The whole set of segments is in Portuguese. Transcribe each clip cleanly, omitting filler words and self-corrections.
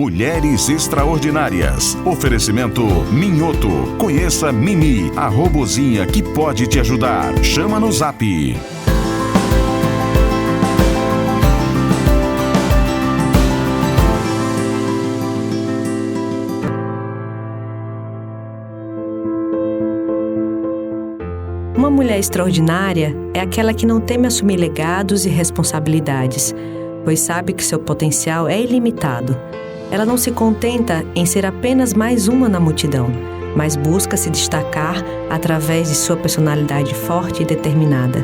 Mulheres Extraordinárias. Oferecimento Minhoto. Conheça Mimi, a robozinha que pode te ajudar. Chama no Zap. Uma mulher extraordinária é aquela que não teme assumir legados e responsabilidades, pois sabe que seu potencial é ilimitado. Ela não se contenta em ser apenas mais uma na multidão, mas busca se destacar através de sua personalidade forte e determinada.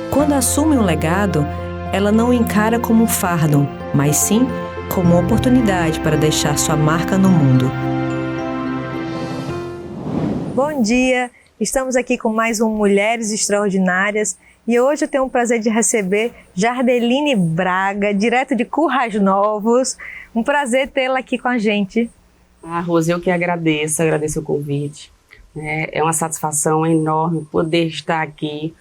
Quando assume um legado, ela não o encara como um fardo, mas sim como uma oportunidade para deixar sua marca no mundo. Bom dia! Estamos aqui com mais um Mulheres Extraordinárias e hoje eu tenho o prazer de receber Jardeline Braga, direto de Currais Novos. Um prazer tê-la aqui com a gente. Rose, eu que agradeço o convite. É uma satisfação enorme poder estar aqui,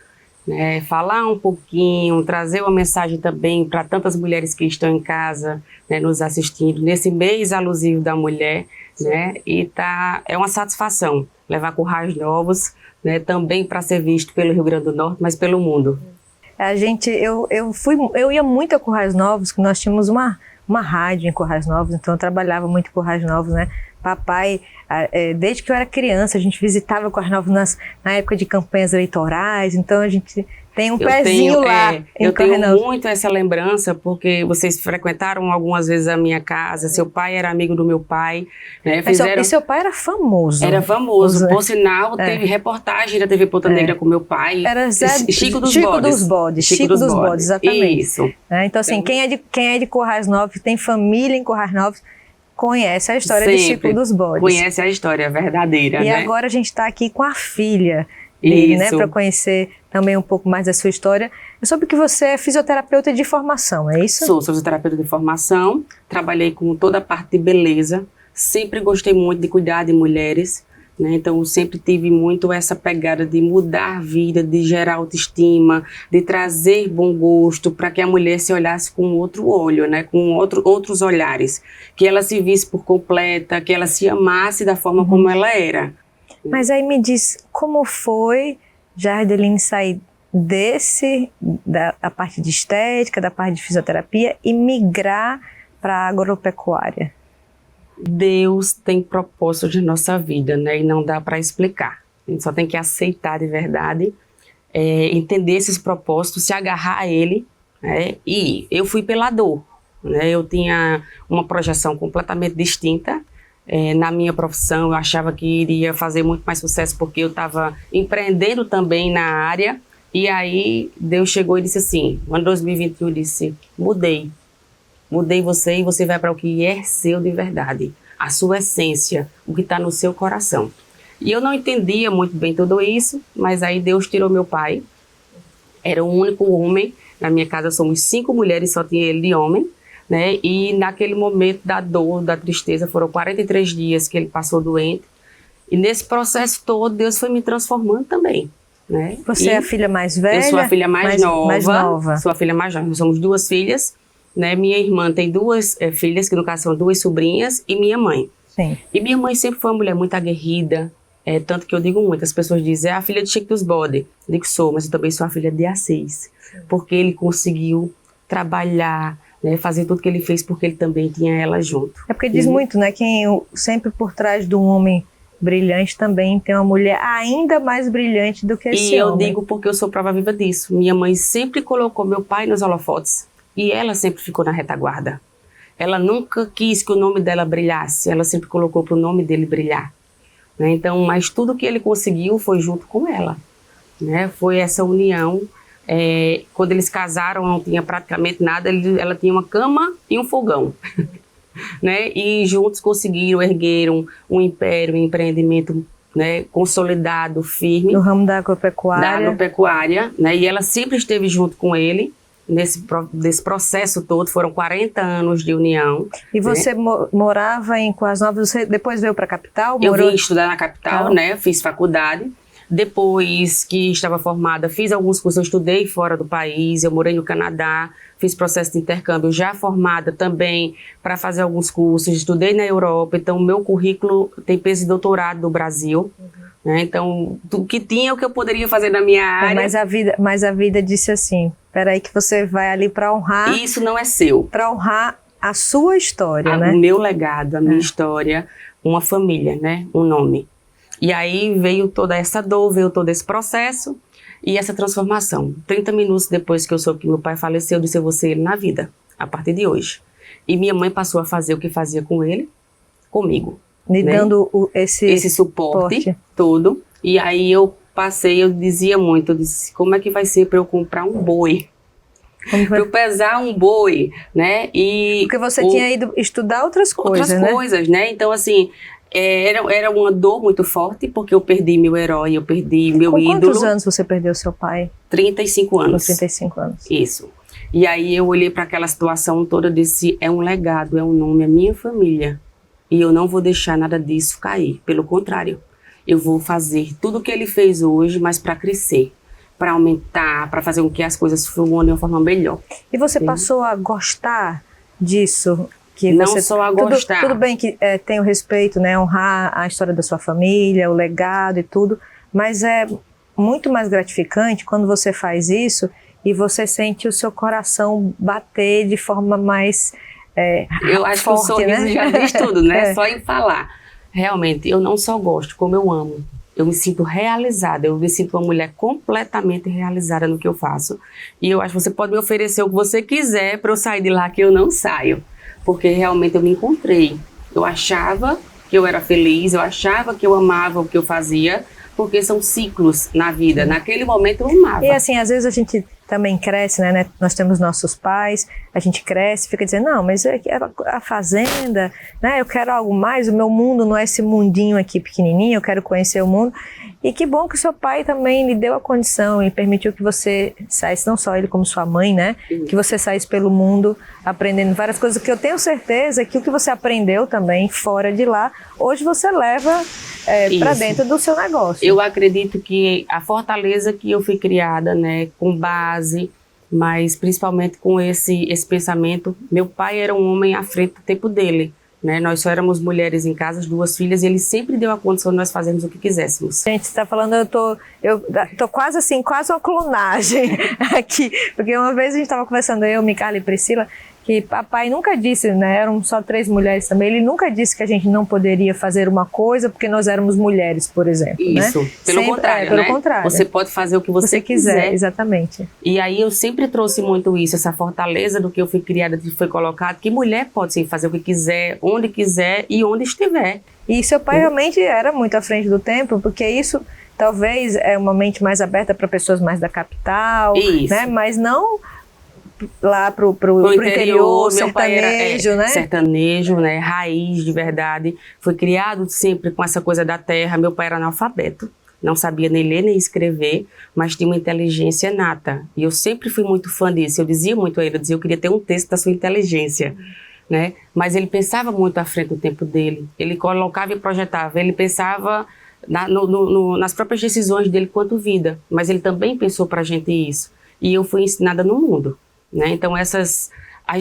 falar um pouquinho, trazer uma mensagem também para tantas mulheres que estão em casa, nos assistindo nesse mês alusivo da mulher, é uma satisfação levar Currais Novos, também para ser visto pelo Rio Grande do Norte, mas pelo mundo. Eu ia muito a Currais Novos, que nós tínhamos uma rádio em Currais Novos, então eu trabalhava muito em Currais Novos, Papai, desde que eu era criança, a gente visitava Currais Novos na época de campanhas eleitorais, então a gente tem um pezinho lá. Eu tenho muito essa lembrança, porque vocês frequentaram algumas vezes a minha casa, seu pai era amigo do meu pai. E seu pai era famoso. Era famoso, por sinal, teve reportagem da TV Ponta Negra com meu pai. Era Chico dos Bodes. Chico dos Bodes, exatamente. Isso. Então assim, quem é de Currais Novos, tem família em Currais Novos, conhece a história de Chico dos Bodes. Conhece a história verdadeira, E agora a gente está aqui com a filha dele, para conhecer também um pouco mais da sua história. Eu soube que você é fisioterapeuta de formação, é isso? Sou fisioterapeuta de formação, trabalhei com toda a parte de beleza, sempre gostei muito de cuidar de mulheres, então eu sempre tive muito essa pegada de mudar a vida, de gerar autoestima, de trazer bom gosto para que a mulher se olhasse com outro olho, com outros olhares, que ela se visse por completa, que ela se amasse da forma como ela era. Mas aí me diz, como foi Jardeline sair da parte de estética, da parte de fisioterapia e migrar para a agropecuária? Deus tem propósito de nossa vida, e não dá para explicar. A gente só tem que aceitar de verdade, entender esses propósitos, se agarrar a ele, e eu fui pela dor, eu tinha uma projeção completamente distinta. Na minha profissão, eu achava que iria fazer muito mais sucesso porque eu estava empreendendo também na área. E aí, Deus chegou e disse assim, no ano 2021, disse, mudei você e você vai para o que é seu de verdade. A sua essência, o que está no seu coração. E eu não entendia muito bem tudo isso, mas aí Deus tirou meu pai. Era o único homem. Na minha casa somos 5 mulheres, só tinha ele de homem. E naquele momento da dor, da tristeza, foram 43 dias que ele passou doente. E nesse processo todo, Deus foi me transformando também. Você é a filha mais velha? Eu sou a filha mais nova. Sou a filha mais nova. Nós somos 2 filhas. Minha irmã tem 2 filhas, que no caso são 2 sobrinhas, e minha mãe. Sim. E minha mãe sempre foi uma mulher muito aguerrida. Tanto que eu digo muito, as pessoas dizem, é a filha de Chico dos Bodes. Eu digo, sou, mas eu também sou a filha de Assis. Porque ele conseguiu trabalhar, fazer tudo que ele fez porque ele também tinha ela junto. É porque diz muito, quem sempre por trás de um homem brilhante também tem uma mulher ainda mais brilhante do que esse homem. E eu digo porque eu sou prova viva disso. Minha mãe sempre colocou meu pai nos holofotes e ela sempre ficou na retaguarda. Ela nunca quis que o nome dela brilhasse, ela sempre colocou para o nome dele brilhar. Então, mas tudo que ele conseguiu foi junto com ela. Foi essa união. Quando eles casaram, não tinha praticamente nada, ela tinha uma cama e um fogão. E juntos conseguiram, ergueram um império, um empreendimento consolidado, firme. No ramo da agropecuária. E ela sempre esteve junto com ele nesse processo todo, foram 40 anos de união. E você morava em Currais Novos, você depois veio para a capital? Eu vim estudar na capital, fiz faculdade. Depois que estava formada, fiz alguns cursos, eu estudei fora do país, eu morei no Canadá, fiz processo de intercâmbio já formada também para fazer alguns cursos, estudei na Europa, então o meu currículo tem peso de doutorado do Brasil, né? Então, o que tinha, o que eu poderia fazer na minha área. Mas a vida disse assim, peraí que você vai ali para honrar... Isso não é seu. Para honrar a sua história, né? O meu legado, a minha história, uma família, né? Um nome. E aí veio toda essa dor, veio todo esse processo e essa transformação. 30 minutos depois que eu soube que meu pai faleceu, eu disse: eu vou ser ele na vida, a partir de hoje. E minha mãe passou a fazer o que fazia com ele, comigo. Me né? dando esse suporte todo. E aí eu dizia muito, eu disse: como é que vai ser para eu comprar um boi? Para eu pesar um boi, né? E porque você tinha ido estudar outras coisas, né? Outras coisas, né? Então, assim, era uma dor muito forte, porque eu perdi meu herói, eu perdi meu ídolo. Com quantos anos você perdeu seu pai? 35 anos. Com 35 anos. Isso. E aí eu olhei para aquela situação toda e disse: é um legado, é um nome, é minha família. E eu não vou deixar nada disso cair. Pelo contrário, eu vou fazer tudo o que ele fez hoje, mas para crescer, para aumentar, para fazer com que as coisas fluam de uma forma melhor. E você passou a gostar disso? Que não você, só a gostar. Tudo bem que tem o respeito, né? Honrar a história da sua família, o legado e tudo, mas é muito mais gratificante quando você faz isso e você sente o seu coração bater de forma mais eu acho forte, que o sorriso, né? já diz tudo, né? Só em falar. Realmente, eu não só gosto, como eu amo. Eu me sinto realizada, eu me sinto uma mulher completamente realizada no que eu faço. E eu acho que você pode me oferecer o que você quiser para eu sair de lá, que eu não saio. Porque realmente eu me encontrei. Eu achava que eu era feliz, eu achava que eu amava o que eu fazia, porque são ciclos na vida. Naquele momento eu amava. E assim, às vezes a gente também cresce, né? Nós temos nossos pais, a gente cresce, fica dizendo: não, mas a fazenda, né? Eu quero algo mais, o meu mundo não é esse mundinho aqui pequenininho, eu quero conhecer o mundo. E que bom que o seu pai também lhe deu a condição e permitiu que você saísse, não só ele como sua mãe, né? Que você saísse pelo mundo aprendendo várias coisas, que eu tenho certeza que o que você aprendeu também fora de lá, hoje você leva para dentro do seu negócio. Eu acredito que a fortaleza que eu fui criada, né, com base, mas principalmente com esse pensamento, meu pai era um homem à frente do tempo dele. Né? Nós só éramos mulheres em casa, as 2 filhas, e ele sempre deu a condição de nós fazermos o que quiséssemos. Gente, você está falando, eu tô quase assim, quase uma clonagem aqui, porque uma vez a gente estava conversando, eu, Micaela e Priscila, que papai nunca disse, né, eram só 3 mulheres também, ele nunca disse que a gente não poderia fazer uma coisa porque nós éramos mulheres, por exemplo. Isso, né? Pelo contrário, pelo né? contrário. Você pode fazer o que você quiser. Exatamente. E aí eu sempre trouxe muito isso, essa fortaleza do que eu fui criada, que foi colocado, que mulher pode sim fazer o que quiser, onde quiser e onde estiver. E seu pai realmente era muito à frente do tempo, porque isso talvez é uma mente mais aberta para pessoas mais da capital, né? Mas não lá pro interior, meu pai sertanejo, né? Sertanejo, né? Raiz de verdade. Foi criado sempre com essa coisa da terra. Meu pai era analfabeto, não sabia nem ler nem escrever, mas tinha uma inteligência nata. E eu sempre fui muito fã disso. Eu dizia muito a ele, eu queria ter um texto da sua inteligência, né? Mas ele pensava muito à frente do tempo dele. Ele colocava e projetava. Ele pensava nas próprias decisões dele quanto vida. Mas ele também pensou pra gente isso. E eu fui ensinada no mundo. Né? Então as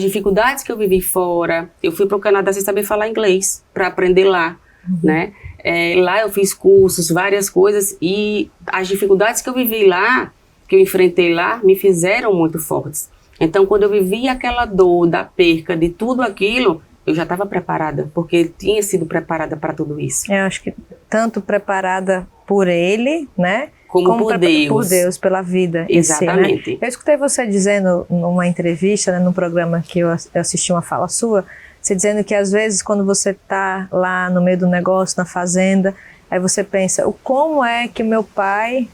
dificuldades que eu vivi fora, eu fui para o Canadá sem saber falar inglês, para aprender lá, né? Lá eu fiz cursos, várias coisas, e as dificuldades que eu vivi lá, que eu enfrentei lá, me fizeram muito fortes. Então quando eu vivi aquela dor da perca de tudo aquilo, eu já estava preparada, porque tinha sido preparada para tudo isso. Eu acho que tanto preparada por ele, né? Como por Deus. Por Deus, pela vida. Exatamente. Si, né? Eu escutei você dizendo numa entrevista, né, num programa que eu assisti uma fala sua, você dizendo que às vezes quando você está lá no meio do negócio, na fazenda, aí você pensa, como é que meu pai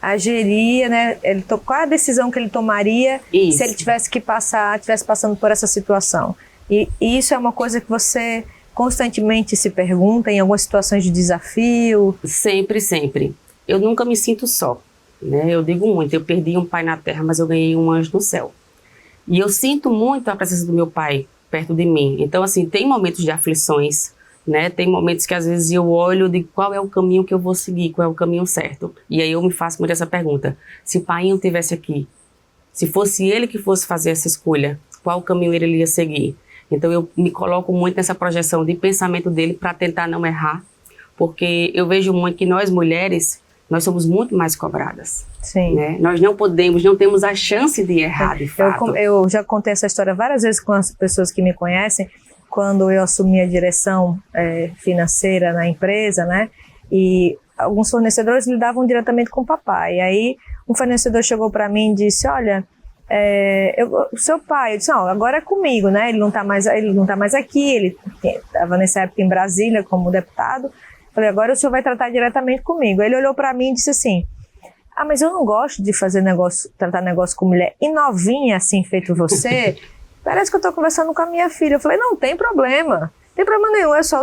agiria, né? Qual a decisão que ele tomaria se ele tivesse passando por essa situação? E isso é uma coisa que você constantemente se pergunta em algumas situações de desafio? Sempre, sempre. Eu nunca me sinto só, né? Eu digo muito, eu perdi um pai na terra, mas eu ganhei um anjo no céu. E eu sinto muito a presença do meu pai perto de mim. Então, assim, tem momentos de aflições, né? Tem momentos que às vezes eu olho de qual é o caminho que eu vou seguir, qual é o caminho certo. E aí eu me faço muito essa pergunta: se o pai não estivesse aqui, se fosse ele que fosse fazer essa escolha, qual caminho ele ia seguir? Então eu me coloco muito nessa projeção de pensamento dele para tentar não errar, porque eu vejo muito que nós mulheres, nós somos muito mais cobradas. Sim. Né? Nós não temos a chance de errar, de fato. Eu já contei essa história várias vezes com as pessoas que me conhecem, quando eu assumi a direção financeira na empresa, né? E alguns fornecedores lidavam diretamente com o papai. E aí um fornecedor chegou para mim e disse: olha, o seu pai, eu disse, não, agora é comigo, né? Ele não tá mais aqui, ele estava nessa época em Brasília como deputado. Falei: agora o senhor vai tratar diretamente comigo. Ele olhou para mim e disse assim: ah, mas eu não gosto de fazer tratar negócio com mulher e novinha assim, feito você. Parece que eu estou conversando com a minha filha. Eu falei: não tem problema nenhum, é só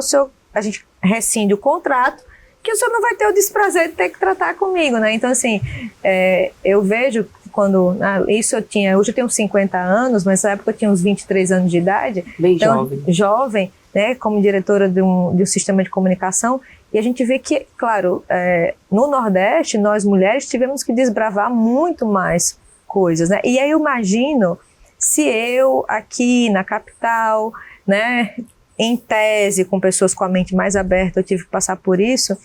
a gente rescinde o contrato, que o senhor não vai ter o desprazer de ter que tratar comigo, né? Então, assim, eu vejo quando, hoje eu tenho 50 anos, mas nessa época eu tinha uns 23 anos de idade. Bem então, jovem, né, como diretora de um sistema de comunicação, e a gente vê que, claro, no Nordeste, nós mulheres tivemos que desbravar muito mais coisas, né? E aí eu imagino, se eu aqui na capital, né, em tese, com pessoas com a mente mais aberta, eu tive que passar por isso,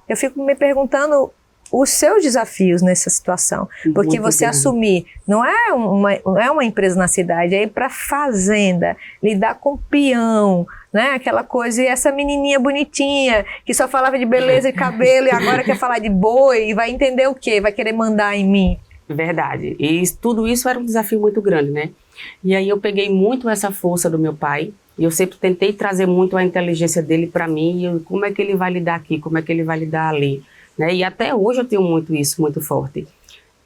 eu fico me perguntando os seus desafios nessa situação. Porque você assumir, não é uma empresa na cidade, é ir para fazenda, lidar com peão, né, aquela coisa, e essa menininha bonitinha, que só falava de beleza e cabelo, e agora quer falar de boi, e vai entender o quê? Vai querer mandar em mim. Verdade. E tudo isso era um desafio muito grande, né? E aí eu peguei muito essa força do meu pai, e eu sempre tentei trazer muito a inteligência dele para mim, e como é que ele vai lidar aqui, como é que ele vai lidar ali, né? E até hoje eu tenho muito isso, muito forte.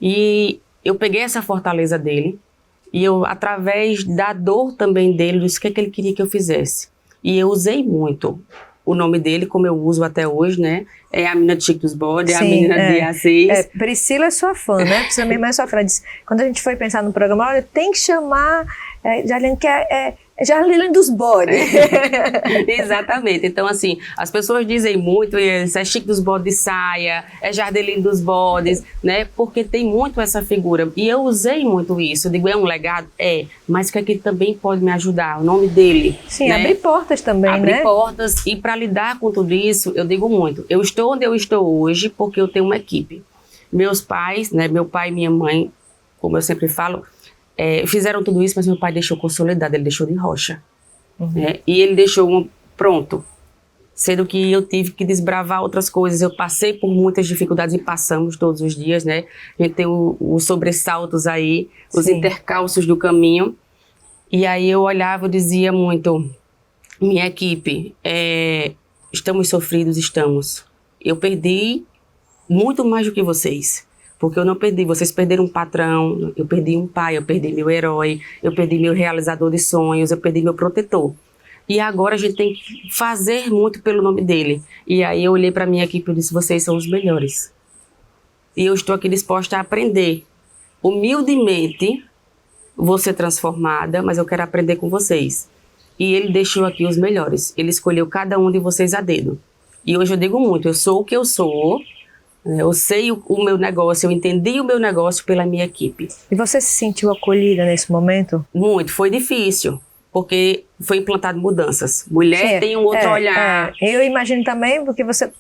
E eu peguei essa fortaleza dele, e eu, através da dor também dele, disse o que ele queria que eu fizesse. E eu usei muito o nome dele, como eu uso até hoje, né? É a menina de Chique dos Bodes, é a menina de A6. Priscila é sua fã, né? Priscila mesmo é sua fã. Ela disse, quando a gente foi pensar no programa, olha, tem que chamar Jarlene, que é Jarlene dos Bodes. Exatamente. Então, assim, as pessoas dizem muito, é Chique dos Bodes de saia, é Jardelene dos Bodes, né? Porque tem muito essa figura. E eu usei muito isso. Eu digo, é um legado? Mas que ele também pode me ajudar, o nome dele. Sim, né? Abrir portas também, né? Abrir portas. E para lidar com tudo isso, eu digo muito. Eu estou onde eu estou hoje porque eu tenho uma equipe. Meus pais, né? Meu pai e minha mãe, como eu sempre falo, fizeram tudo isso, mas meu pai deixou consolidado, ele deixou de rocha. Né? E ele deixou pronto. Sendo que eu tive que desbravar outras coisas. Eu passei por muitas dificuldades e passamos todos os dias, né? A gente tem os sobressaltos aí, os intercalços do caminho. E aí eu olhava e dizia muito, minha equipe, estamos sofridos, estamos. Eu perdi muito mais do que vocês. Porque eu não perdi, vocês perderam um patrão, eu perdi um pai, eu perdi meu herói, eu perdi meu realizador de sonhos, eu perdi meu protetor. E agora a gente tem que fazer muito pelo nome dele. E aí eu olhei para minha equipe e disse, vocês são os melhores. E eu estou aqui disposta a aprender. Humildemente, vou ser transformada, mas eu quero aprender com vocês. E ele deixou aqui os melhores. Ele escolheu cada um de vocês a dedo. E hoje eu digo muito, eu sou o que eu sou. Eu sei o meu negócio, eu entendi o meu negócio pela minha equipe. E você se sentiu acolhida nesse momento? Muito, foi difícil, porque foi implantado mudanças. Mulher tem um outro olhar. Eu imagino também, porque você,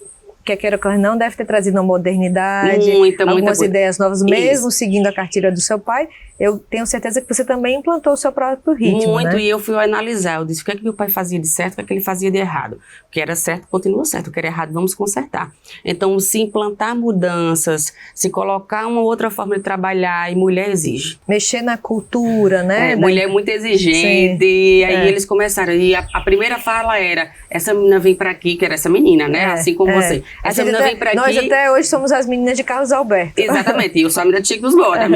quer ou não, deve ter trazido uma modernidade, algumas ideias novas, mesmo seguindo a cartilha do seu pai. Eu tenho certeza que você também implantou o seu próprio ritmo, muito, né? E eu fui analisar, eu disse, o que é que meu pai fazia de certo, o que é que ele fazia de errado? O que era certo, continua certo, o que era errado, vamos consertar. Então, se implantar mudanças, se colocar uma outra forma de trabalhar, e mulher exige. Mexer na cultura, né? Mulher é muito exigente, e aí eles começaram, e a primeira fala era, essa menina vem pra aqui, que era essa menina, né? Assim como você. Essa menina vem pra aqui. Nós até hoje somos as meninas de Carlos Alberto. Exatamente, e eu sou a menina de Chique dos Bodes,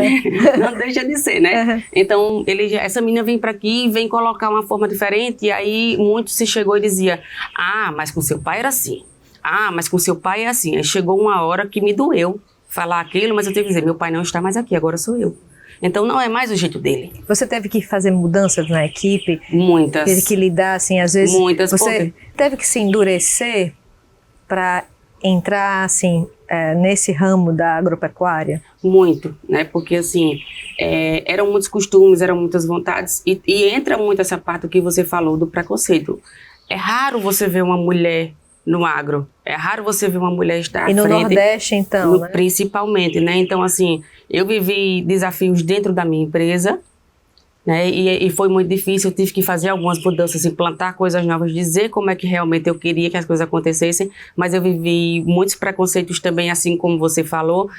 não deixa de ser, né? Então, essa menina vem para aqui e vem colocar uma forma diferente, e aí muito se chegou e dizia, mas com seu pai era assim, mas com seu pai é assim. Aí chegou uma hora que me doeu falar aquilo, mas eu tenho que dizer, meu pai não está mais aqui, agora sou eu. Então não é mais o jeito dele. Você teve que fazer mudanças na equipe? Muitas. Teve que lidar, assim, às vezes... Muitas. Você teve que se endurecer para entrar, assim, nesse ramo da agropecuária? Muito, né? Porque, assim, eram muitos costumes, eram muitas vontades. E entra muito essa parte que você falou do preconceito. É raro você ver uma mulher no agro. É raro você ver uma mulher estar à frente. E no Nordeste, então, né? Principalmente, né? Então, assim, eu vivi desafios dentro da minha empresa, né? E foi muito difícil, eu tive que fazer algumas mudanças, implantar coisas novas, dizer como é que realmente eu queria que as coisas acontecessem, mas eu vivi muitos preconceitos também, assim como você falou,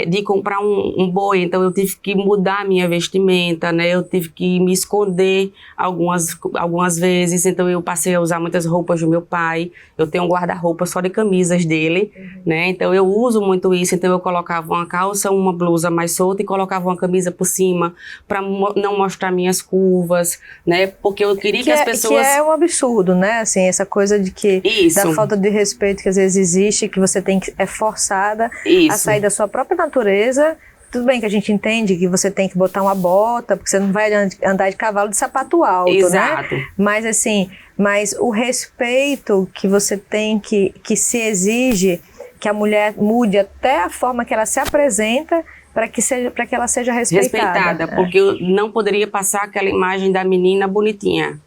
de comprar um boi, então eu tive que mudar a minha vestimenta, né? Eu tive que me esconder algumas vezes, então eu passei a usar muitas roupas do meu pai, eu tenho um guarda-roupa só de camisas dele, né? Então eu uso muito isso, então eu colocava uma calça, uma blusa mais solta e colocava uma camisa por cima, para não mostrar minhas curvas, né? Porque eu queria que as pessoas... Que é um absurdo, né? Assim, essa coisa de que... Isso. Da falta de respeito que às vezes existe, que você é forçada a sair da sua própria natureza. Tudo bem que a gente entende que você tem que botar uma bota, porque você não vai andar de cavalo de sapato alto, Exato. né? Mas assim, o respeito que você tem, que se exige que a mulher mude até a forma que ela se apresenta para que ela seja respeitada. Porque eu não poderia passar aquela imagem da menina bonitinha,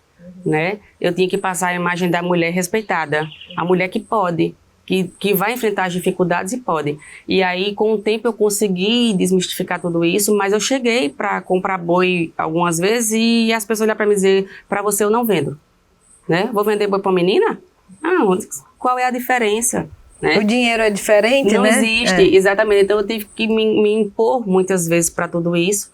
né? Eu tinha que passar a imagem da mulher respeitada, a mulher que pode, que vai enfrentar as dificuldades e pode. E aí, com o tempo, eu consegui desmistificar tudo isso, mas eu cheguei para comprar boi algumas vezes e as pessoas olham para mim e dizem, para você eu não vendo, né? Vou vender boi para menina? Não, qual é a diferença? Né? O dinheiro é diferente, não né? Não existe, exatamente. Então eu tive que me impor muitas vezes para tudo isso.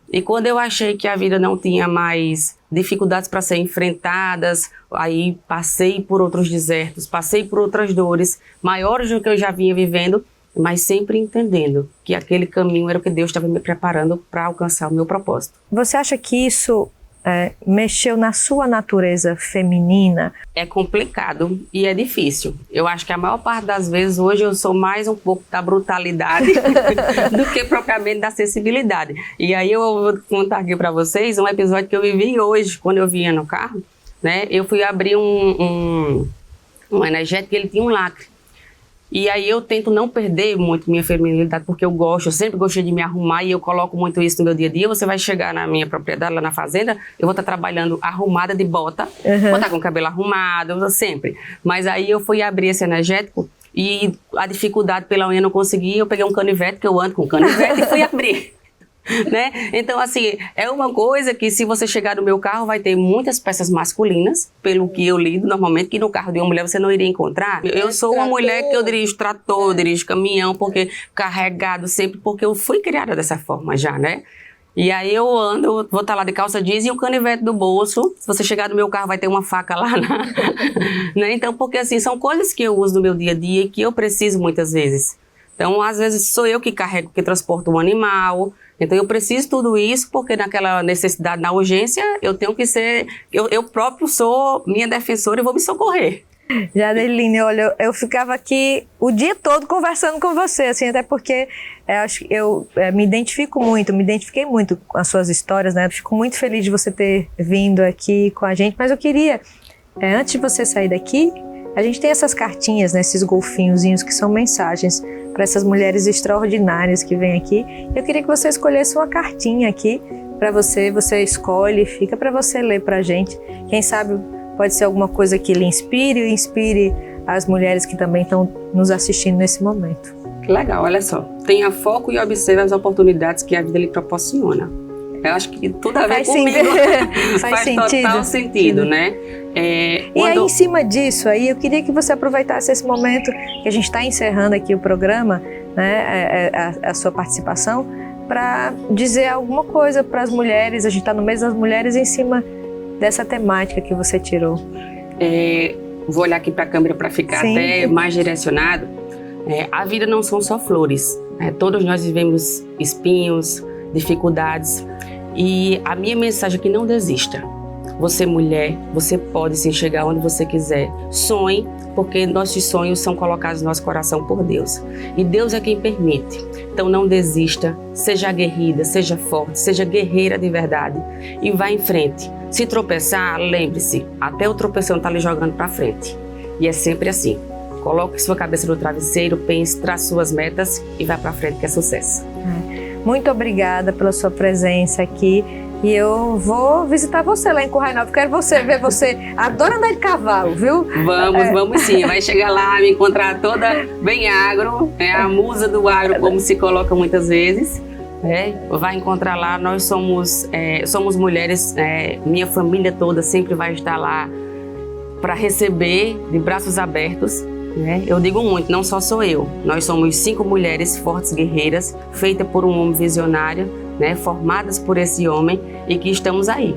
E quando eu achei que a vida não tinha mais dificuldades para ser enfrentadas, aí passei por outros desertos, passei por outras dores, maiores do que eu já vinha vivendo, mas sempre entendendo que aquele caminho era o que Deus estava me preparando para alcançar o meu propósito. Você acha que isso mexeu na sua natureza feminina? É complicado e é difícil. Eu acho que a maior parte das vezes hoje eu sou mais um pouco da brutalidade do que propriamente da sensibilidade. E aí eu vou contar aqui para vocês um episódio que eu vivi hoje, quando eu vinha no carro, né? Eu fui abrir um energético e ele tinha um lacre. E aí eu tento não perder muito minha feminilidade, porque eu sempre gostei de me arrumar e eu coloco muito isso no meu dia a dia. Você vai chegar na minha propriedade, lá na fazenda, eu vou estar trabalhando arrumada de bota, vou estar com o cabelo arrumado, sempre. Mas aí eu fui abrir esse energético e a dificuldade pela unha não consegui, eu peguei um canivete, que eu ando com canivete, e fui abrir. Né? Então, assim, é uma coisa que se você chegar no meu carro vai ter muitas peças masculinas, pelo que eu lido normalmente, que no carro de uma mulher você não iria encontrar. Eu sou uma mulher que eu dirijo trator, eu dirijo caminhão, porque carregado sempre, porque eu fui criada dessa forma já, né? E aí eu ando, vou estar lá de calça jeans e um canivete do bolso. Se você chegar no meu carro vai ter uma faca lá, né? Então, porque assim, são coisas que eu uso no meu dia a dia e que eu preciso muitas vezes. Então, às vezes sou eu que carrego, que transporto um animal. Então eu preciso tudo isso porque naquela necessidade, na urgência, eu tenho que ser... Eu próprio sou minha defensora e vou me socorrer. Jardeline, olha, eu ficava aqui o dia todo conversando com você, assim, até porque eu me identifiquei muito com as suas histórias, né? Fico muito feliz de você ter vindo aqui com a gente, mas eu queria, antes de você sair daqui, a gente tem essas cartinhas, né, esses golfinhozinhos que são mensagens para essas mulheres extraordinárias que vêm aqui. Eu queria que você escolhesse uma cartinha aqui para você escolhe, fica para você ler para a gente. Quem sabe pode ser alguma coisa que lhe inspire e inspire as mulheres que também estão nos assistindo nesse momento. Que legal, olha só. Tenha foco e observe as oportunidades que a vida lhe proporciona. Eu acho que tudo a ver comigo. Faz total sentido, né? E aí, em cima disso, aí, eu queria que você aproveitasse esse momento que a gente está encerrando aqui o programa, né, a sua participação, para dizer alguma coisa para as mulheres. A gente está no mês das mulheres em cima dessa temática que você tirou. Vou olhar aqui para a câmera para ficar até mais direcionado. A vida não são só flores. Todos nós vivemos espinhos, dificuldades. E a minha mensagem é que não desista. Você, mulher, você pode sim chegar onde você quiser. Sonhe, porque nossos sonhos são colocados no nosso coração por Deus. E Deus é quem permite. Então não desista, seja aguerrida, seja forte, seja guerreira de verdade. E vá em frente. Se tropeçar, lembre-se, até o tropeção está lhe jogando para frente. E é sempre assim. Coloque sua cabeça no travesseiro, pense, trace suas metas e vá para frente, que é sucesso. Muito obrigada pela sua presença aqui. E eu vou visitar você lá em Currais Novos. Quero ver você. Adoro andar de cavalo, viu? Vamos sim. Vai chegar lá, me encontrar toda bem agro, a musa do agro, como se coloca muitas vezes. Vai encontrar lá, nós somos mulheres, minha família toda sempre vai estar lá para receber de braços abertos. Eu digo muito, não só sou eu, nós somos 5 mulheres fortes guerreiras, feitas por um homem visionário, formadas por esse homem e que estamos aí.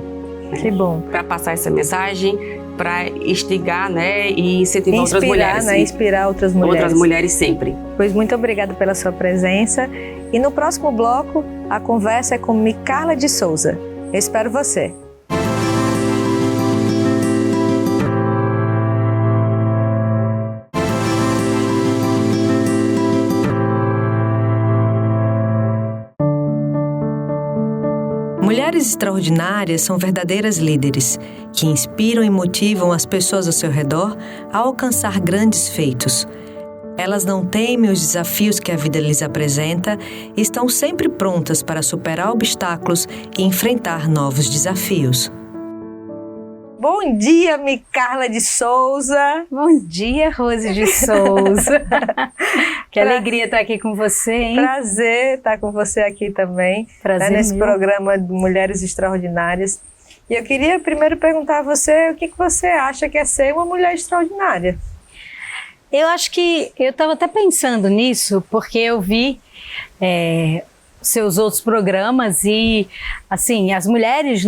Que bom. Para passar essa mensagem, para instigar e incentivar outras mulheres. Inspirar outras mulheres. Outras mulheres sempre. Pois muito obrigada pela sua presença. E no próximo bloco, a conversa é com Micarla de Souza. Eu espero você. Mulheres extraordinárias são verdadeiras líderes, que inspiram e motivam as pessoas ao seu redor a alcançar grandes feitos. Elas não temem os desafios que a vida lhes apresenta e estão sempre prontas para superar obstáculos e enfrentar novos desafios. Bom dia, Micarla de Souza. Bom dia, Rose de Souza. Que alegria estar aqui com você, hein? Prazer estar com você aqui também. Prazer nesse meu. Programa de Mulheres Extraordinárias. E eu queria primeiro perguntar a você o que você acha que é ser uma mulher extraordinária. Eu acho que eu estava até pensando nisso, porque eu vi seus outros programas e, assim, as mulheres,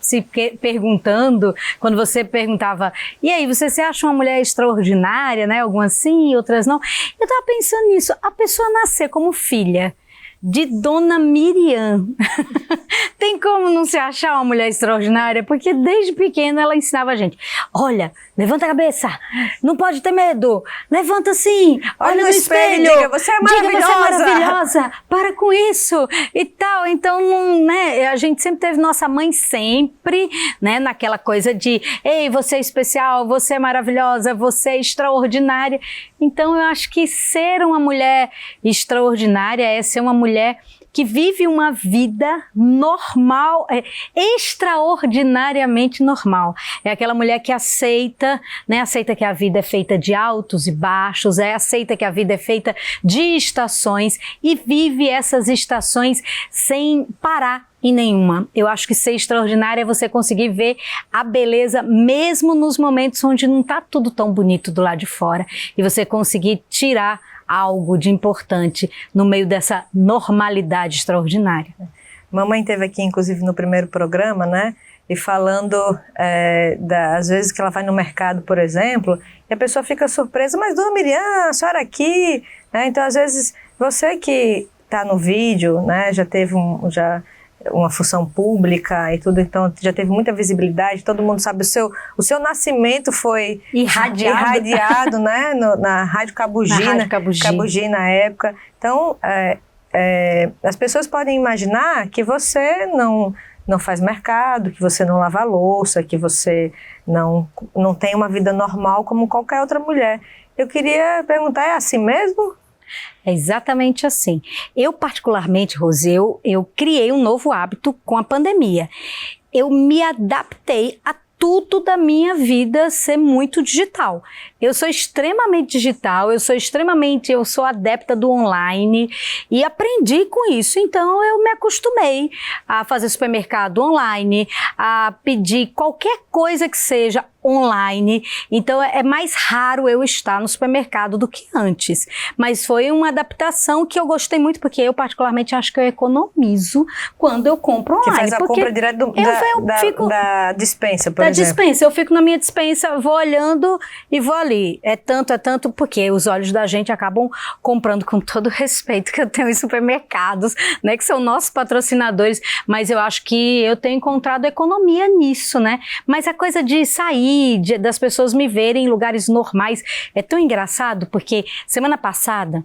se perguntando, quando você perguntava, e aí, você se acha uma mulher extraordinária, algumas sim, outras não? Eu estava pensando nisso, a pessoa nascer como filha de Dona Miriam. Tem como não se achar uma mulher extraordinária? Porque desde pequena ela ensinava a gente. Olha, levanta a cabeça, não pode ter medo, levanta assim, olha no espelho, diga, você é maravilhosa. Diga, você é maravilhosa, para com isso e tal. Então, a gente sempre teve nossa mãe sempre, naquela coisa de, ei, você é especial, você é maravilhosa, você é extraordinária. Então, eu acho que ser uma mulher extraordinária é ser uma mulher que vive uma vida normal, extraordinariamente normal. É aquela mulher que aceita, aceita que a vida é feita de altos e baixos, aceita que a vida é feita de estações e vive essas estações sem parar em nenhuma. Eu acho que ser extraordinária é você conseguir ver a beleza mesmo nos momentos onde não está tudo tão bonito do lado de fora e você conseguir tirar algo de importante no meio dessa normalidade extraordinária. Mamãe esteve aqui, inclusive, no primeiro programa, e falando às vezes que ela vai no mercado, por exemplo, e a pessoa fica surpresa, mas Dona Miriam, a senhora aqui, Então, às vezes, você que está no vídeo, já teve uma função pública e tudo, então já teve muita visibilidade, todo mundo sabe, o seu nascimento foi irradiado na Rádio Cabugi na época. Então, as pessoas podem imaginar que você não faz mercado, que você não lava louça, que você não tem uma vida normal como qualquer outra mulher. Eu queria perguntar, é assim mesmo? É exatamente assim. Eu particularmente, Rose, eu criei um novo hábito com a pandemia. Eu me adaptei a tudo da minha vida ser muito digital. Eu sou extremamente digital, eu sou adepta do online e aprendi com isso, então eu me acostumei a fazer supermercado online, a pedir qualquer coisa que seja online, então é mais raro eu estar no supermercado do que antes, mas foi uma adaptação que eu gostei muito, porque eu particularmente acho que eu economizo quando eu compro online. Que faz a compra direto da dispensa, por exemplo. Da dispensa, eu fico na minha dispensa, vou olhando e vou ali, é tanto, porque os olhos da gente acabam comprando, com todo o respeito que eu tenho em supermercados, né, que são nossos patrocinadores, mas eu acho que eu tenho encontrado economia nisso, né, mas a coisa de sair, das pessoas me verem em lugares normais. É tão engraçado, porque semana passada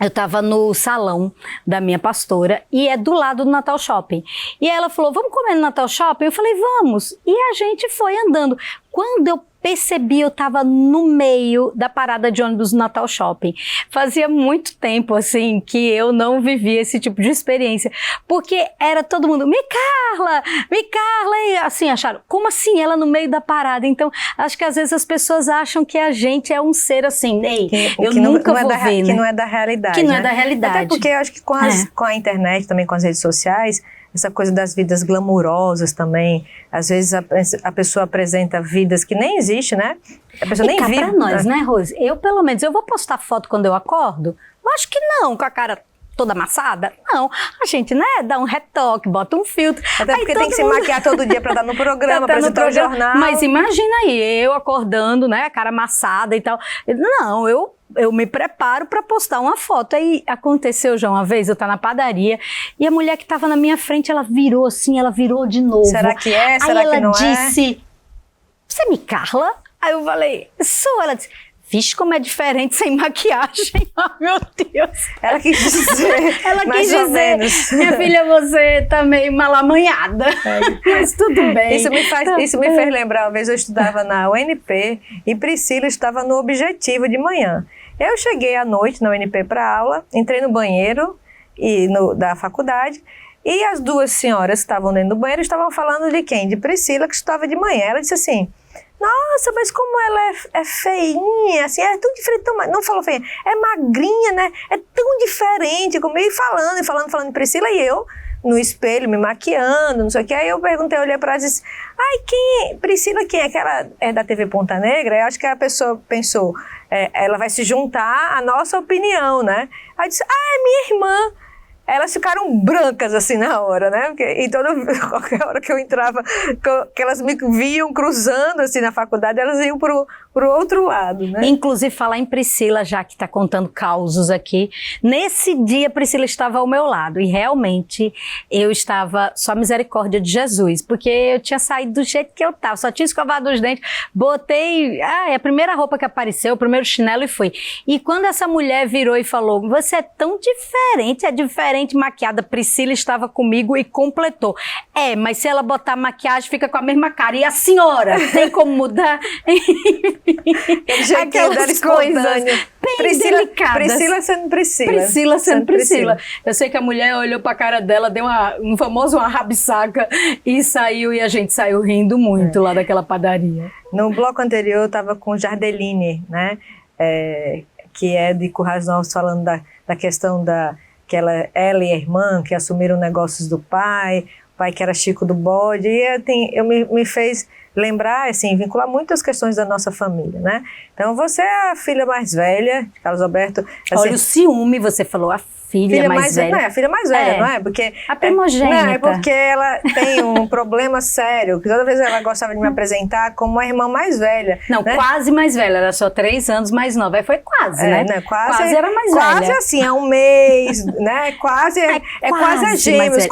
eu estava no salão da minha pastora e é do lado do Natal Shopping. E ela falou, vamos comer no Natal Shopping? Eu falei, vamos. E a gente foi andando. Quando eu percebi, eu estava no meio da parada de ônibus do Natal Shopping. Fazia muito tempo, assim, que eu não vivia esse tipo de experiência, porque era todo mundo, me Carla, e assim, acharam, como assim ela no meio da parada? Então, acho que às vezes as pessoas acham que a gente é um ser assim, eu nunca vou ver, que não é da realidade. Que não né? é da realidade. Até porque eu acho que com a internet, também com as redes sociais, essa coisa das vidas glamurosas também, às vezes a pessoa apresenta vidas que nem existe, né? A pessoa nem vive. Pra nós, né, Rose? Eu, pelo menos, eu vou postar foto quando eu acordo? Eu acho que não, com a cara toda amassada. Não, a gente, né, dá um retoque, bota um filtro. Até porque tem que se maquiar todo dia para dar no programa, apresentar o jornal. Mas imagina aí, eu acordando, né, a cara amassada e tal. Não, eu me preparo para postar uma foto. Aí aconteceu já uma vez, eu tava na padaria e a mulher que tava na minha frente, ela virou assim, ela virou de novo. Será que é? Será que não é? Aí ela disse, você me Carla? Aí eu falei, sou. Ela disse, vixe, como é diferente sem maquiagem. Ai, meu Deus. Ela quis dizer, ela quis dizer, minha filha, você tá meio mal amanhada. Mas tudo bem. Isso me fez lembrar, uma vez eu estudava na UNP e Priscila estava no Objetivo de manhã. Eu cheguei à noite na UNP para aula, entrei no banheiro da faculdade e as duas senhoras que estavam dentro do banheiro estavam falando de quem? De Priscila, que estava de manhã. Ela disse assim, nossa, mas como ela é feinha, assim, é tão diferente, não falou feinha, é magrinha, né? É tão diferente, comigo, e falando de Priscila, e eu no espelho, me maquiando, não sei o que. Aí eu perguntei, olhei para ela e disse, Priscila, quem é? Que ela é da TV Ponta Negra? Eu acho que a pessoa pensou, ela vai se juntar à nossa opinião, né? Aí disse, é minha irmã. Elas ficaram brancas assim na hora, né? Porque, e qualquer hora que eu entrava, que elas me viam cruzando assim na faculdade, elas iam pro outro lado, né? Inclusive, falar em Priscila, já que está contando causos aqui, nesse dia Priscila estava ao meu lado e realmente eu estava só misericórdia de Jesus, porque eu tinha saído do jeito que eu estava, só tinha escovado os dentes, botei a primeira roupa que apareceu, o primeiro chinelo e fui. E quando essa mulher virou e falou, você é tão diferente, maquiada, Priscila estava comigo e completou. Mas se ela botar maquiagem, fica com a mesma cara. E a senhora, tem como mudar? Aquelas coisas bem delicadas. Priscila sendo Priscila. Priscila sendo Priscila. Eu sei que a mulher olhou pra cara dela, deu uma rabisaca e saiu, e a gente saiu rindo muito lá daquela padaria. No bloco anterior eu estava com Jardeline, né? Que é de Currais Novos, falando da questão que ela e a irmã que assumiram negócios do pai, o pai que era Chico do Bode, e me fez lembrar, assim, vincular muitas questões da nossa família, né? Então, você é a filha mais velha, Carlos Alberto. Assim, olha o ciúme, você falou, a filha mais velha. Não é a filha mais velha, não é? Porque a primogênita. Não, é porque ela tem um problema sério, que toda vez ela gostava de me apresentar como a irmã mais velha. Não, né? Quase mais velha, era só 3 anos mais nova. Aí foi quase, né? Quase era mais velha. Quase assim, é um mês, né? Quase a gêmeos,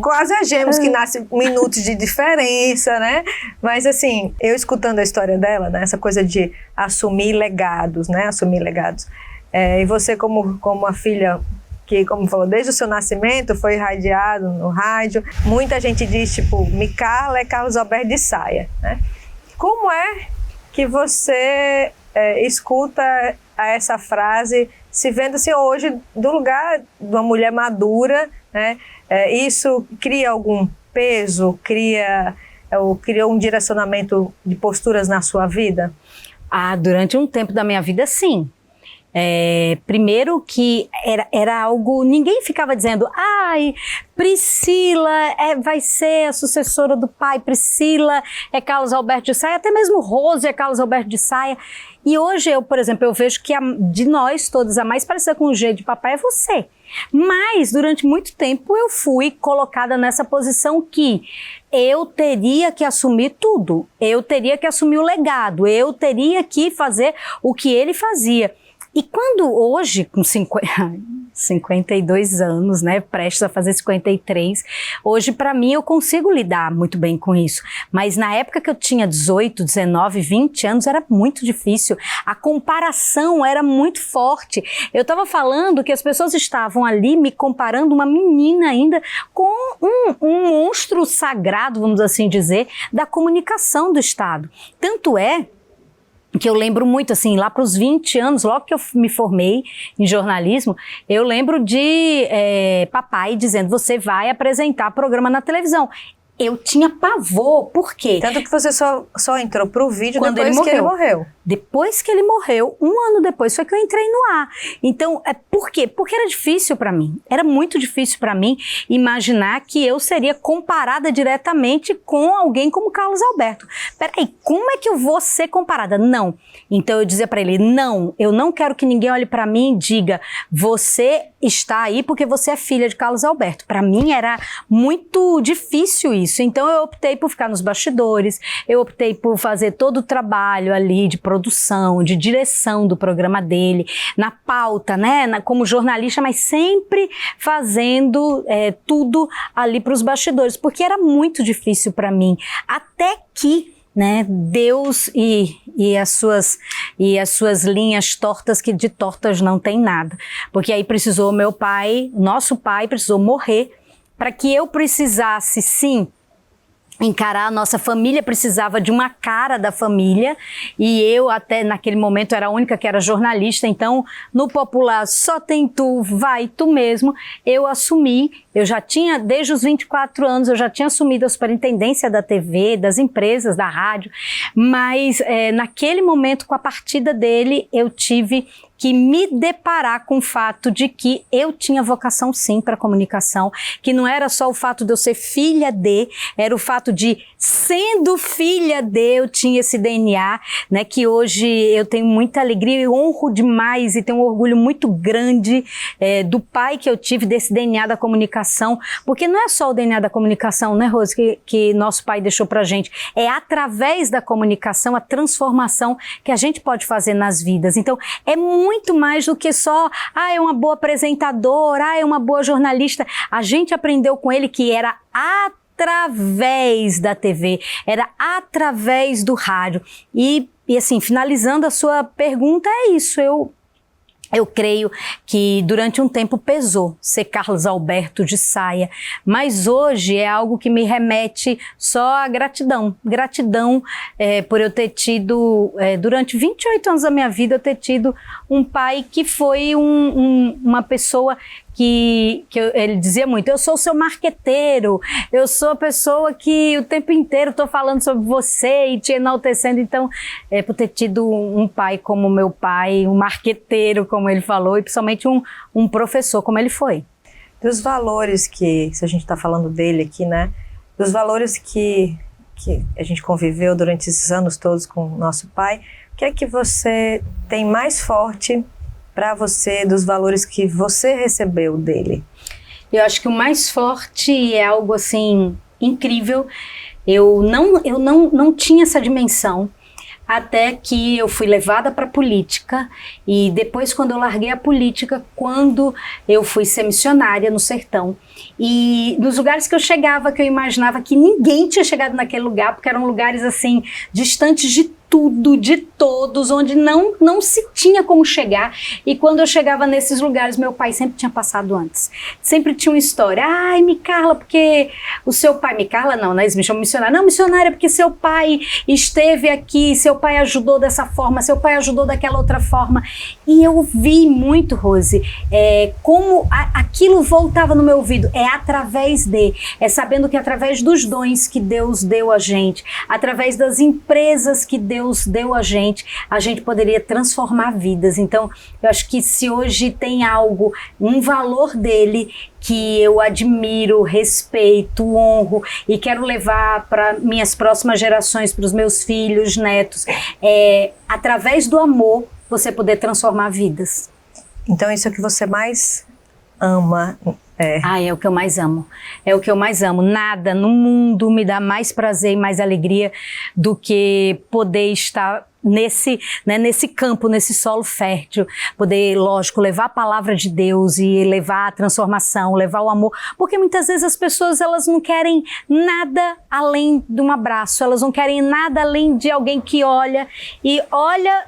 quase a gêmeos que nascem minutos de diferença, né? Mas assim, eu escutando a história dela, né? Essa coisa de assumir legados, né? Assumir legados. E você como a filha que, como falou, desde o seu nascimento foi radiado no rádio. Muita gente diz, tipo, Carla é Carlos Alberto de saia, né? Como é que você escuta essa frase, se vendo assim hoje do lugar de uma mulher madura, né? Isso cria algum peso, criou um direcionamento de posturas na sua vida? Durante um tempo da minha vida, sim. Primeiro que era algo, ninguém ficava dizendo, ai, Priscila vai ser a sucessora do pai, Priscila é Carlos Alberto de Saia, até mesmo Rose é Carlos Alberto de Saia. E hoje por exemplo, eu vejo que de nós todos, a mais parecida com o jeito de papai é você. Mas durante muito tempo eu fui colocada nessa posição que eu teria que assumir tudo, eu teria que assumir o legado, eu teria que fazer o que ele fazia. E quando hoje, com 52 anos, né, prestes a fazer 53, hoje para mim eu consigo lidar muito bem com isso. Mas na época que eu tinha 18, 19, 20 anos era muito difícil. A comparação era muito forte. Eu estava falando que as pessoas estavam ali me comparando uma menina ainda com um monstro sagrado, vamos assim dizer, da comunicação do Estado. Tanto é que eu lembro muito, assim, lá para os 20 anos, logo que eu me formei em jornalismo, eu lembro de papai dizendo, você vai apresentar programa na televisão. Eu tinha pavor, por quê? Tanto que você só entrou pro vídeo quando depois que ele morreu. Depois que ele morreu, 1 ano depois, foi que eu entrei no ar. Então, por quê? Porque era difícil para mim. Era muito difícil para mim imaginar que eu seria comparada diretamente com alguém como Carlos Alberto. Peraí, como é que eu vou ser comparada? Não. Então eu dizia para ele, não, eu não quero que ninguém olhe para mim e diga, você está aí porque você é filha de Carlos Alberto. Para mim era muito difícil isso. Então eu optei por ficar nos bastidores, eu optei por fazer todo o trabalho ali de produção, de direção do programa dele, na pauta, né, como jornalista, mas sempre fazendo tudo ali para os bastidores, porque era muito difícil para mim, até que, né, Deus e as suas linhas tortas, que de tortas não tem nada, porque aí precisou nosso pai precisou morrer para que eu precisasse, sim, encarar. A nossa família precisava de uma cara da família e eu até naquele momento era a única que era jornalista, então no popular só tem tu, vai tu mesmo. Eu assumi, eu já tinha, desde os 24 anos, eu já tinha assumido a superintendência da TV, das empresas, da rádio, mas naquele momento, com a partida dele, eu tive que me deparar com o fato de que eu tinha vocação sim para comunicação, que não era só o fato de eu ser filha de, era o fato de, sendo filha de, eu tinha esse DNA, né, que hoje eu tenho muita alegria e honro demais e tenho um orgulho muito grande do pai que eu tive, desse DNA da comunicação, porque não é só o DNA da comunicação, né, Rose, que nosso pai deixou pra gente, é através da comunicação a transformação que a gente pode fazer nas vidas. Então, é muito mais do que só, é uma boa apresentadora, é uma boa jornalista. A gente aprendeu com ele que era através da TV, era através do rádio. E assim, finalizando a sua pergunta, é isso. Eu creio que durante um tempo pesou ser Carlos Alberto de Saia, mas hoje é algo que me remete só a gratidão. Gratidão por eu ter tido, durante 28 anos da minha vida, eu ter tido um pai que foi uma pessoa que ele dizia muito, eu sou o seu marqueteiro, eu sou a pessoa que o tempo inteiro estou falando sobre você e te enaltecendo. Então, por ter tido um pai como meu pai, um marqueteiro, como ele falou, e principalmente um professor, como ele foi. Dos valores que, se a gente está falando dele aqui, né, dos valores que a gente conviveu durante esses anos todos com o nosso pai, o que é que você tem mais forte para você, dos valores que você recebeu dele? Eu acho que o mais forte é algo assim incrível. Eu não tinha essa dimensão até que eu fui levada para a política, e depois, quando eu larguei a política, quando eu fui ser missionária no sertão, e nos lugares que eu chegava, que eu imaginava que ninguém tinha chegado naquele lugar, porque eram lugares assim distantes de tudo, de todos, onde não se tinha como chegar. E quando eu chegava nesses lugares, meu pai sempre tinha passado antes. Sempre tinha uma história. Ai, Micarla, porque o seu pai... Micarla não, né? Eles me chamam missionária. Não, missionária, porque seu pai esteve aqui, seu pai ajudou dessa forma, seu pai ajudou daquela outra forma. E eu vi muito, Rose, como aquilo voltava no meu ouvido. É através sabendo que através dos dons que Deus deu a gente, através das empresas que Deus Deus deu a gente poderia transformar vidas. Então, eu acho que se hoje tem algo, um valor dele que eu admiro, respeito, honro e quero levar para minhas próximas gerações, para os meus filhos, netos, através do amor, você poder transformar vidas. Então isso é o que você mais ama? É o que eu mais amo. É o que eu mais amo. Nada no mundo me dá mais prazer e mais alegria do que poder estar nesse campo, nesse solo fértil, poder, lógico, levar a palavra de Deus e levar a transformação, levar o amor, porque muitas vezes as pessoas, elas não querem nada além de um abraço, elas não querem nada além de alguém que olha e olha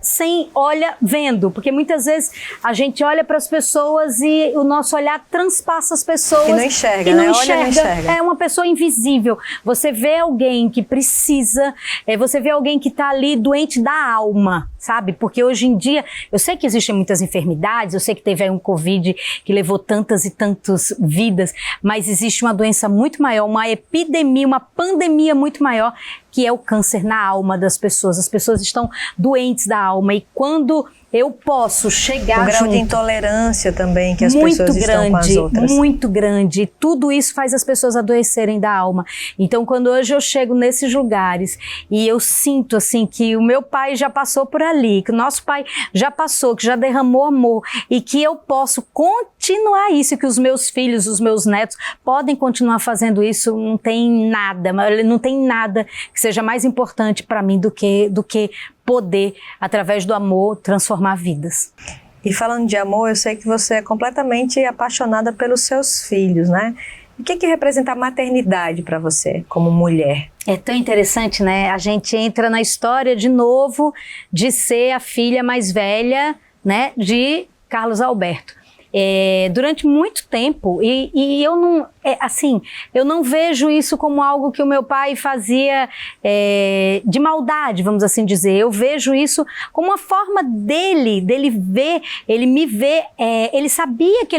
vendo, porque muitas vezes a gente olha para as pessoas e o nosso olhar transpassa as pessoas. E não enxerga, né? Olha, não enxerga. É uma pessoa invisível. Você vê alguém que precisa, você vê alguém que está ali doente da alma, sabe? Porque hoje em dia, eu sei que existem muitas enfermidades, eu sei que teve aí um Covid que levou tantas e tantas vidas, mas existe uma doença muito maior, uma epidemia, uma pandemia muito maior, que é o câncer na alma das pessoas. As pessoas estão doentes da alma e quando eu posso chegar o grau junto, de intolerância também que as pessoas estão com as outras. Muito grande. Tudo isso faz as pessoas adoecerem da alma. Então, quando hoje eu chego nesses lugares e eu sinto assim que o meu pai já passou por ali, que o nosso pai já passou, que já derramou amor e que eu posso continuar isso, que os meus filhos, os meus netos podem continuar fazendo isso, não tem nada que seja mais importante para mim do que poder, através do amor, transformar vidas. E falando de amor, eu sei que você é completamente apaixonada pelos seus filhos, né? O que representa a maternidade para você, como mulher? É tão interessante, né? A gente entra na história de novo de ser a filha mais velha, né, de Carlos Alberto. Durante muito tempo, e eu não, eu não vejo isso como algo que o meu pai fazia de maldade, vamos assim dizer. Eu vejo isso como uma forma dele ver, ele me ver, ele sabia que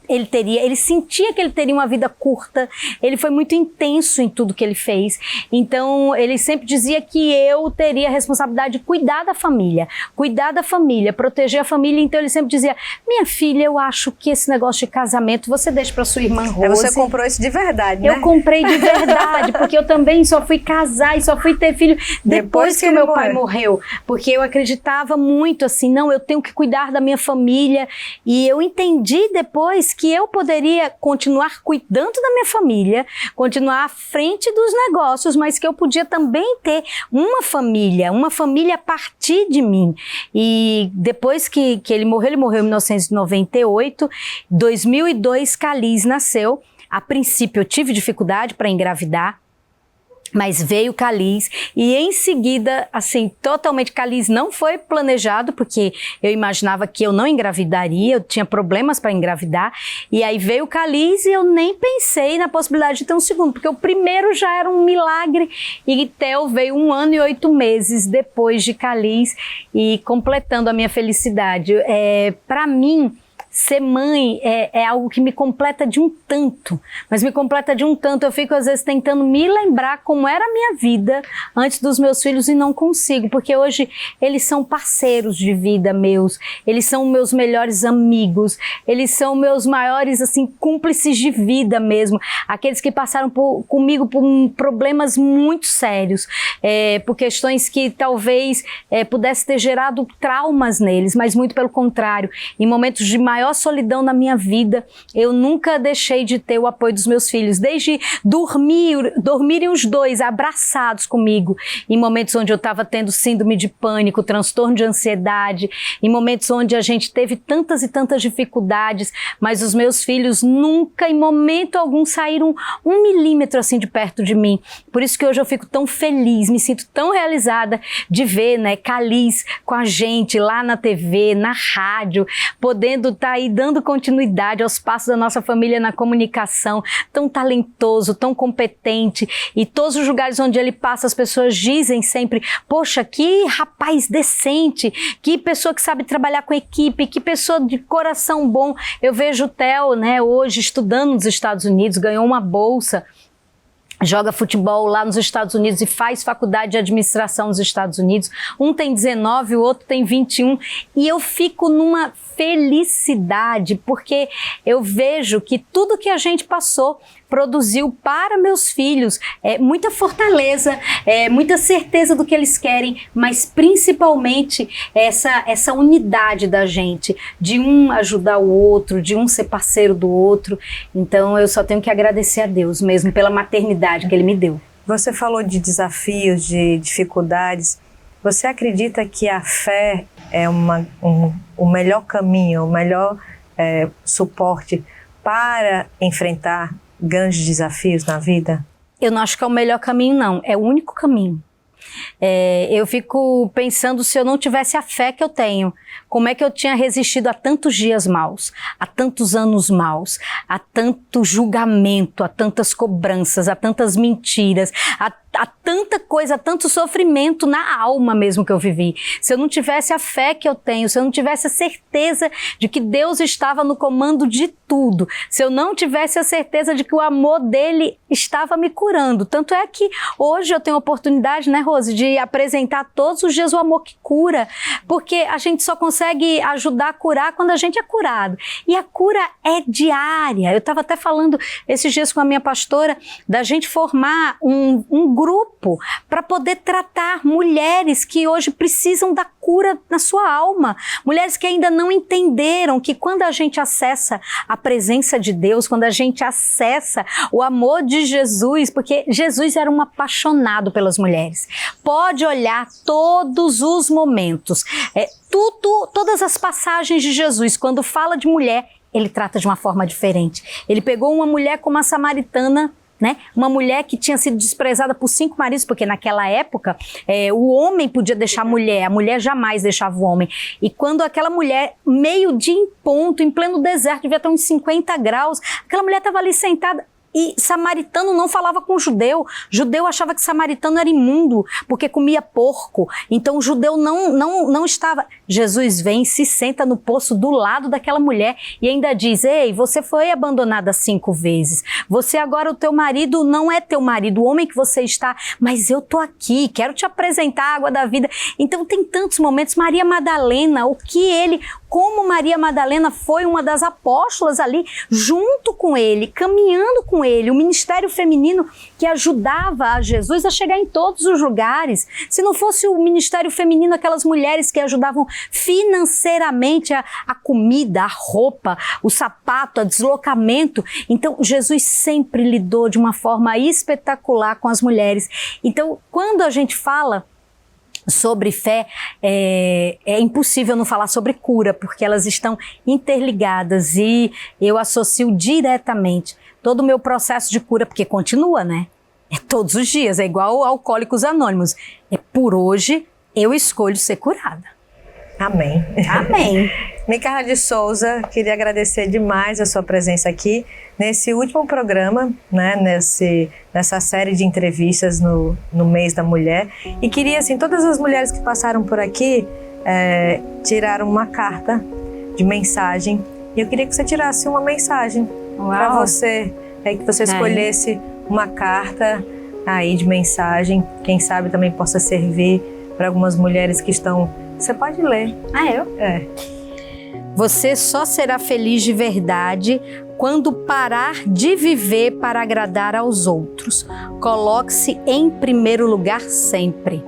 ele sentia que ele teria uma vida curta, ele foi muito intenso em tudo que ele fez, então ele sempre dizia que eu teria a responsabilidade de cuidar da família, proteger a família, então ele sempre dizia, minha filha, eu acho que esse negócio de casamento você deixa para sua irmã Rose. Você comprou isso de verdade, né? Eu comprei de verdade, porque eu também só fui casar e só fui ter filho depois que o meu pai morreu, porque eu acreditava muito assim, não, eu tenho que cuidar da minha família, e eu entendi depois que eu poderia continuar cuidando da minha família, continuar à frente dos negócios, mas que eu podia também ter uma família a partir de mim. E depois que ele morreu em 1998, 2002 Calis nasceu. A princípio eu tive dificuldade para engravidar, mas veio Calis e em seguida, assim, totalmente Calis não foi planejado, porque eu imaginava que eu não engravidaria, eu tinha problemas para engravidar, e aí veio Calis e eu nem pensei na possibilidade de ter um segundo, porque o primeiro já era um milagre, e Theo veio 1 ano e 8 meses depois de Calis, e completando a minha felicidade. Para mim, ser mãe é algo que me completa de um tanto, mas me completa de um tanto, eu fico às vezes tentando me lembrar como era a minha vida antes dos meus filhos e não consigo, porque hoje eles são parceiros de vida meus, eles são meus melhores amigos, eles são meus maiores, assim, cúmplices de vida mesmo, aqueles que passaram comigo por problemas muito sérios, por questões que talvez pudesse ter gerado traumas neles, mas muito pelo contrário, em momentos de maior solidão na minha vida, eu nunca deixei de ter o apoio dos meus filhos, desde dormirem os dois abraçados comigo, em momentos onde eu estava tendo síndrome de pânico, transtorno de ansiedade, em momentos onde a gente teve tantas e tantas dificuldades, mas os meus filhos nunca, em momento algum, saíram 1 milímetro assim de perto de mim. Por isso que hoje eu fico tão feliz, me sinto tão realizada de ver, né, Calis com a gente lá na TV, na rádio, podendo estar aí dando continuidade aos passos da nossa família na comunicação, tão talentoso, tão competente, e todos os lugares onde ele passa as pessoas dizem sempre, poxa, que rapaz decente, que pessoa que sabe trabalhar com equipe, que pessoa de coração bom. Eu vejo o Theo, né, hoje estudando nos Estados Unidos, ganhou uma bolsa joga futebol lá nos Estados Unidos e faz faculdade de administração nos Estados Unidos. Um tem 19, o outro tem 21. E eu fico numa felicidade, porque eu vejo que tudo que a gente passou produziu para meus filhos muita fortaleza, muita certeza do que eles querem, mas principalmente essa unidade da gente, de um ajudar o outro, de um ser parceiro do outro. Então eu só tenho que agradecer a Deus mesmo pela maternidade que Ele me deu. Você falou de desafios, de dificuldades. Você acredita que a fé é o melhor caminho, o melhor suporte para enfrentar grandes desafios na vida? Eu não acho que é o melhor caminho, não. É o único caminho. Eu fico pensando, se eu não tivesse a fé que eu tenho, como é que eu tinha resistido a tantos dias maus, a tantos anos maus, a tanto julgamento, a tantas cobranças, a tantas mentiras, a tanta coisa, a tanto sofrimento na alma mesmo que eu vivi. Se eu não tivesse a fé que eu tenho, se eu não tivesse a certeza de que Deus estava no comando de tudo, se eu não tivesse a certeza de que o amor dele estava me curando. Tanto é que hoje eu tenho a oportunidade, né, Rose, de apresentar todos os dias o amor que cura, porque a gente só consegue ajudar a curar quando a gente é curado. E a cura é diária. Eu estava até falando esses dias com a minha pastora da gente formar um grupo para poder tratar mulheres que hoje precisam da cura na sua alma, mulheres que ainda não entenderam que quando a gente acessa a presença de Deus, quando a gente acessa o amor de Jesus, porque Jesus era um apaixonado pelas mulheres. Pode olhar todos os momentos, todas as passagens de Jesus, quando fala de mulher, ele trata de uma forma diferente. Ele pegou uma mulher como a samaritana, né? Uma mulher que tinha sido desprezada por 5 maridos, porque naquela época o homem podia deixar a mulher jamais deixava o homem. E quando aquela mulher, meio-dia em ponto, em pleno deserto, devia estar uns 50 graus, aquela mulher estava ali sentada. E samaritano não falava com judeu. Judeu achava que samaritano era imundo, porque comia porco. Então o judeu não estava. Jesus vem, se senta no poço do lado daquela mulher e ainda diz: ei, você foi abandonada 5 vezes. Você agora, o teu marido não é teu marido, o homem que você está, mas eu tô aqui, quero te apresentar a água da vida. Então tem tantos momentos. Maria Madalena, como Maria Madalena foi uma das apóstolas ali, junto com ele, caminhando com ele, o ministério feminino que ajudava a Jesus a chegar em todos os lugares. Se não fosse o ministério feminino, aquelas mulheres que ajudavam financeiramente a comida, a roupa, o sapato, o deslocamento. Então, Jesus sempre lidou de uma forma espetacular com as mulheres. Então, quando a gente fala sobre fé, é impossível não falar sobre cura, porque elas estão interligadas e eu associo diretamente todo o meu processo de cura, porque continua, né? É todos os dias, é igual Alcoólicos Anônimos. É por hoje, eu escolho ser curada. Amém. Amém. Micaela de Souza, queria agradecer demais a sua presença aqui nesse último programa, né, nessa série de entrevistas no mês da mulher. E queria, assim, todas as mulheres que passaram por aqui tiraram uma carta de mensagem. E eu queria que você tirasse uma mensagem para você, que você escolhesse uma carta aí de mensagem. Quem sabe também possa servir para algumas mulheres que estão... Você pode ler. Você só será feliz de verdade quando parar de viver para agradar aos outros. Coloque-se em primeiro lugar sempre.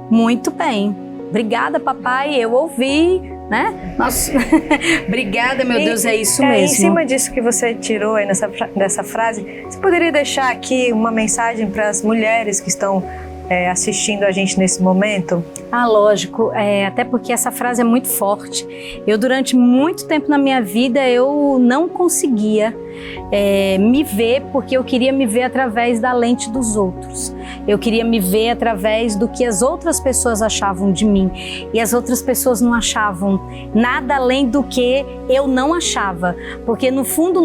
Muito bem. Obrigada, papai. Eu ouvi, né? Nossa. Obrigada, meu Deus, é isso mesmo. Em cima disso que você tirou aí nessa frase, você poderia deixar aqui uma mensagem para as mulheres que estão assistindo a gente nesse momento? Lógico, até porque essa frase é muito forte. Eu, durante muito tempo na minha vida, eu não conseguia me ver, porque eu queria me ver através da lente dos outros. Eu queria me ver através do que as outras pessoas achavam de mim. E as outras pessoas não achavam nada além do que eu não achava. Porque no fundo,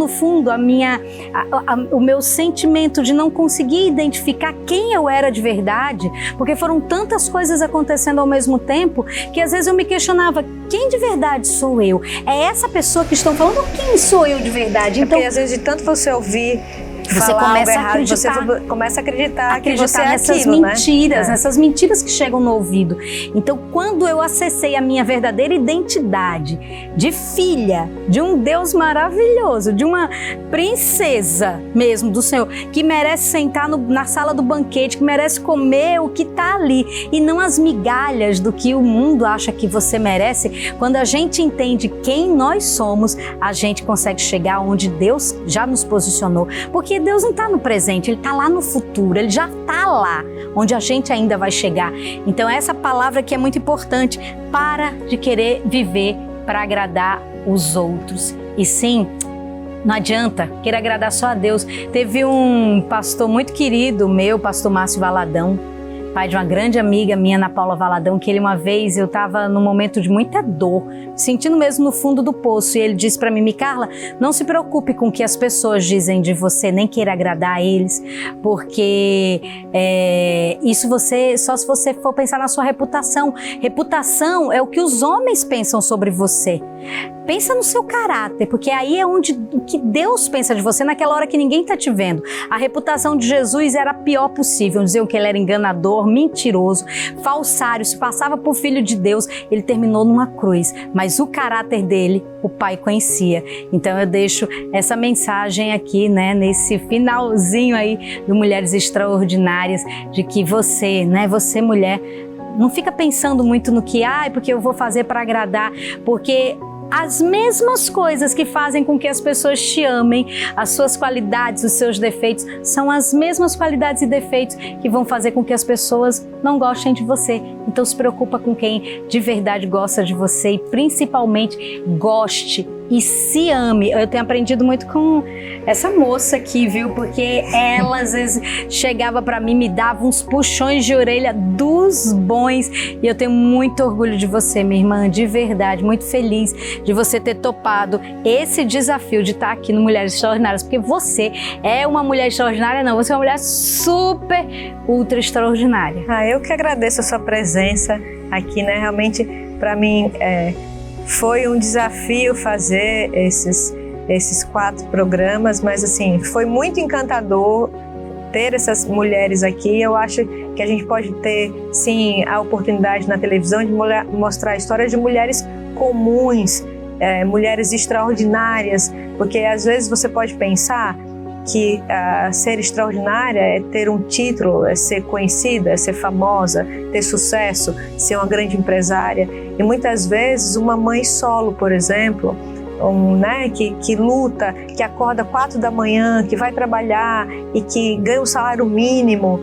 o meu sentimento de não conseguir identificar quem eu era de verdade, porque foram tantas coisas acontecendo ao mesmo tempo, que às vezes eu me questionava: quem de verdade sou eu? É essa pessoa que estão falando, ou quem sou eu de verdade? Então, porque às vezes de tanto você ouvir Você falar começa algo a errado, acreditar. você começa a acreditar que você é nessas aquilo, mentiras, né? nessas mentiras que chegam no ouvido. Então, quando eu acessei a minha verdadeira identidade de filha de um Deus maravilhoso, de uma princesa mesmo do Senhor, que merece sentar na sala do banquete, que merece comer o que está ali e não as migalhas do que o mundo acha que você merece, quando a gente entende quem nós somos, a gente consegue chegar onde Deus já nos posicionou. Porque Deus não está no presente, Ele está lá no futuro, Ele já está lá, onde a gente ainda vai chegar. Então essa palavra aqui é muito importante. Para de querer viver para agradar os outros. E sim, não adianta querer agradar só a Deus. Teve um pastor muito querido meu, pastor Márcio Valadão, pai de uma grande amiga minha, Ana Paula Valadão, que ele uma vez, eu estava num momento de muita dor, sentindo mesmo no fundo do poço, e ele disse para mim: Carla, não se preocupe com o que as pessoas dizem de você, nem queira agradar a eles, porque isso só se você for pensar na sua reputação. Reputação é o que os homens pensam sobre você. Pensa no seu caráter, porque aí é onde o que Deus pensa de você naquela hora que ninguém está te vendo. A reputação de Jesus era a pior possível. Diziam que ele era enganador, mentiroso, falsário, se passava por filho de Deus. Ele terminou numa cruz, mas o caráter dele, o Pai conhecia. Então eu deixo essa mensagem aqui, né, nesse finalzinho aí do Mulheres Extraordinárias, de que você, né, você mulher, não fica pensando muito no que, porque eu vou fazer para agradar, porque as mesmas coisas que fazem com que as pessoas te amem, as suas qualidades, os seus defeitos, são as mesmas qualidades e defeitos que vão fazer com que as pessoas não gostem de você. Então se preocupa com quem de verdade gosta de você e principalmente goste e se ame. Eu tenho aprendido muito com essa moça aqui, viu? Porque ela às vezes chegava para mim, me dava uns puxões de orelha dos bons, e eu tenho muito orgulho de você, minha irmã, de verdade, muito feliz de você ter topado esse desafio de estar aqui no Mulheres Extraordinárias, porque você é uma mulher extraordinária, não, você é uma mulher super, ultra extraordinária. Eu que agradeço a sua presença aqui, né? Realmente, para mim, foi um desafio fazer esses 4 programas, mas assim, foi muito encantador ter essas mulheres aqui. Eu acho que a gente pode ter, sim, a oportunidade na televisão de mostrar histórias de mulheres comuns, mulheres extraordinárias, porque às vezes você pode pensar que ser extraordinária é ter um título, é ser conhecida, é ser famosa, ter sucesso, ser uma grande empresária. E muitas vezes uma mãe solo, por exemplo, que luta, que acorda 4 da manhã, que vai trabalhar e que ganha um salário mínimo,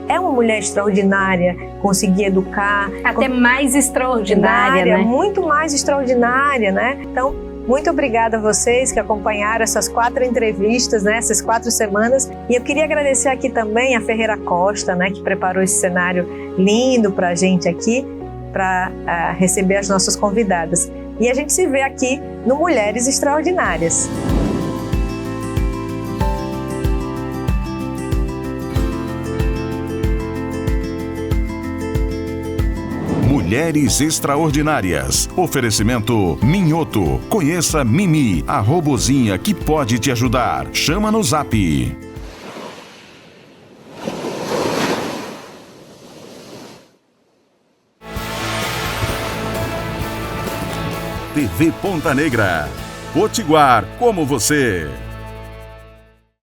é uma mulher extraordinária, conseguir educar. Até mais extraordinária, né? Muito mais extraordinária, né? Então, muito obrigada a vocês que acompanharam essas 4 entrevistas, né, essas 4 semanas. E eu queria agradecer aqui também a Ferreira Costa, né, que preparou esse cenário lindo para a gente aqui, para receber as nossas convidadas. E a gente se vê aqui no Mulheres Extraordinárias. Mulheres Extraordinárias. Oferecimento Minhoto. Conheça Mimi, a robozinha que pode te ajudar. Chama no Zap. TV Ponta Negra. Potiguar como você.